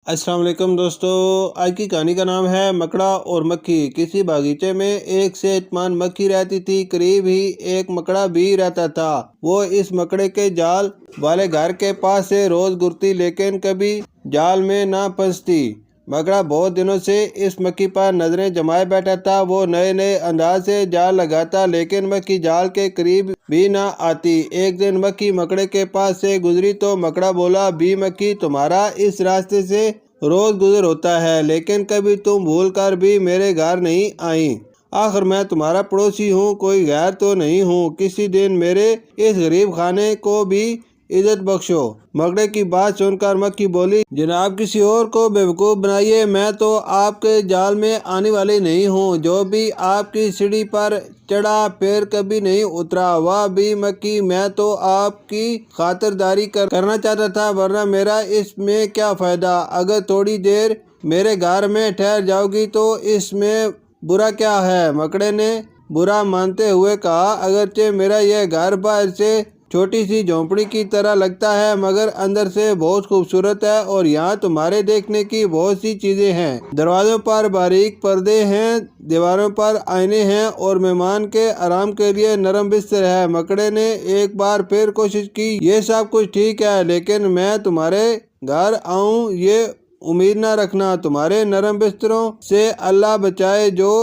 السلام علیکم دوستو، آج کی کہانی کا نام ہے مکڑا اور مکھی۔ کسی باغیچے میں ایک صحت مند مکھی رہتی تھی، قریب ہی ایک مکڑا بھی رہتا تھا۔ وہ اس مکڑے کے جال والے گھر کے پاس سے روز گزرتی لیکن کبھی جال میں نہ پھنستی۔ مکڑا بہت دنوں سے اس مکھی پر نظریں جمائے بیٹھا تھا۔ وہ نئے نئے انداز سے جال لگاتا لیکن مکھی جال کے قریب بھی نہ آتی۔ ایک دن مکھی مکڑے کے پاس سے گزری تو مکڑا بولا، بھی مکھی، تمہارا اس راستے سے روز گزر ہوتا ہے لیکن کبھی تم بھول کر بھی میرے گھر نہیں آئی۔ آخر میں تمہارا پڑوسی ہوں، کوئی غیر تو نہیں ہوں۔ کسی دن میرے اس غریب خانے کو بھی عزت بخشو۔ مکڑے کی بات سن کر مکھی بولی، جناب کسی اور کو بیوقوف بنائیے، میں تو آپ کے جال میں آنے والی نہیں ہوں۔ جو بھی آپ کی سیڑھی پر چڑھا پھر کبھی نہیں اترا۔ واہ بھی مکھی، میں تو آپ کی خاطرداری کرنا چاہتا تھا، ورنہ میرا اس میں کیا فائدہ؟ اگر تھوڑی دیر میرے گھر میں ٹھہر جاؤ گی تو اس میں برا کیا ہے؟ مکڑے نے برا مانتے ہوئے کہا، اگرچہ میرا یہ گھر باہر سے چھوٹی سی جھونپڑی کی طرح لگتا ہے مگر اندر سے بہت خوبصورت ہے، اور یہاں تمہارے دیکھنے کی بہت سی چیزیں ہیں۔ دروازوں پر باریک پردے ہیں، دیواروں پر آئینے ہیں اور مہمان کے آرام کے لیے نرم بستر ہے۔ مکڑے نے ایک بار پھر کوشش کی، یہ سب کچھ ٹھیک ہے لیکن میں تمہارے گھر آؤں یہ امید نہ رکھنا۔ تمہارے نرم بستروں سے اللہ بچائے جو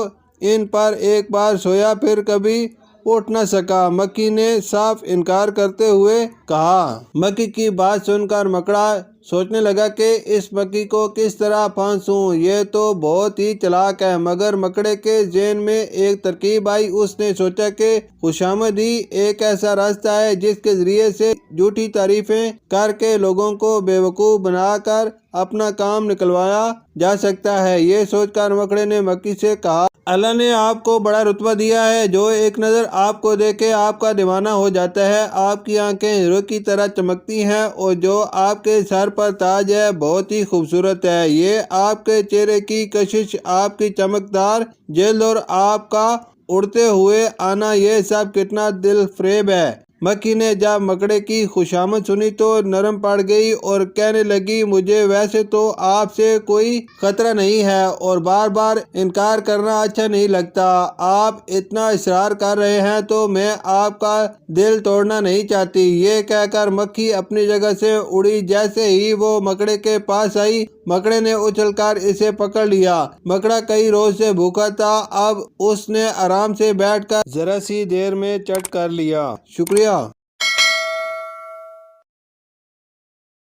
ان پر ایک بار سویا پھر کبھی اٹھ نہ سکا۔ مکھی نے صاف انکار کرتے ہوئے کہا۔ مکھی کی بات سن کر مکڑا سوچنے لگا کہ اس مکھی کو کس طرح پھانسوں، یہ تو بہت ہی چلاک ہے۔ مگر مکڑے کے ذہن میں ایک ترکیب آئی۔ اس نے سوچا کہ خوشامد ہی ایک ایسا راستہ ہے جس کے ذریعے سے جھوٹی تعریفیں کر کے لوگوں کو بیوقوف بنا کر اپنا کام نکلوایا جا سکتا ہے۔ یہ سوچ کر مکڑے نے مکھی سے کہا، اللہ نے آپ کو بڑا رتبہ دیا ہے، جو ایک نظر آپ کو دیکھے آپ کا دیوانہ ہو جاتا ہے۔ آپ کی آنکھیں ہیرو کی طرح چمکتی ہیں اور جو آپ کے سر پر تاج ہے بہت ہی خوبصورت ہے۔ یہ آپ کے چہرے کی کشش، آپ کی چمکدار جلد اور آپ کا اڑتے ہوئے آنا، یہ سب کتنا دل فریب ہے۔ مکھی نے جب مکڑے کی خوشامد سنی تو نرم پڑ گئی اور کہنے لگی، مجھے ویسے تو آپ سے کوئی خطرہ نہیں ہے اور بار بار انکار کرنا اچھا نہیں لگتا۔ آپ اتنا اصرار کر رہے ہیں تو میں آپ کا دل توڑنا نہیں چاہتی۔ یہ کہہ کر مکھی اپنی جگہ سے اڑی۔ جیسے ہی وہ مکڑے کے پاس آئی، مکڑے نے اچھل کر اسے پکڑ لیا۔ مکڑا کئی روز سے بھوکا تھا، اب اس نے آرام سے بیٹھ کر ذرا سی دیر میں چٹ کر لیا۔ شکریہ۔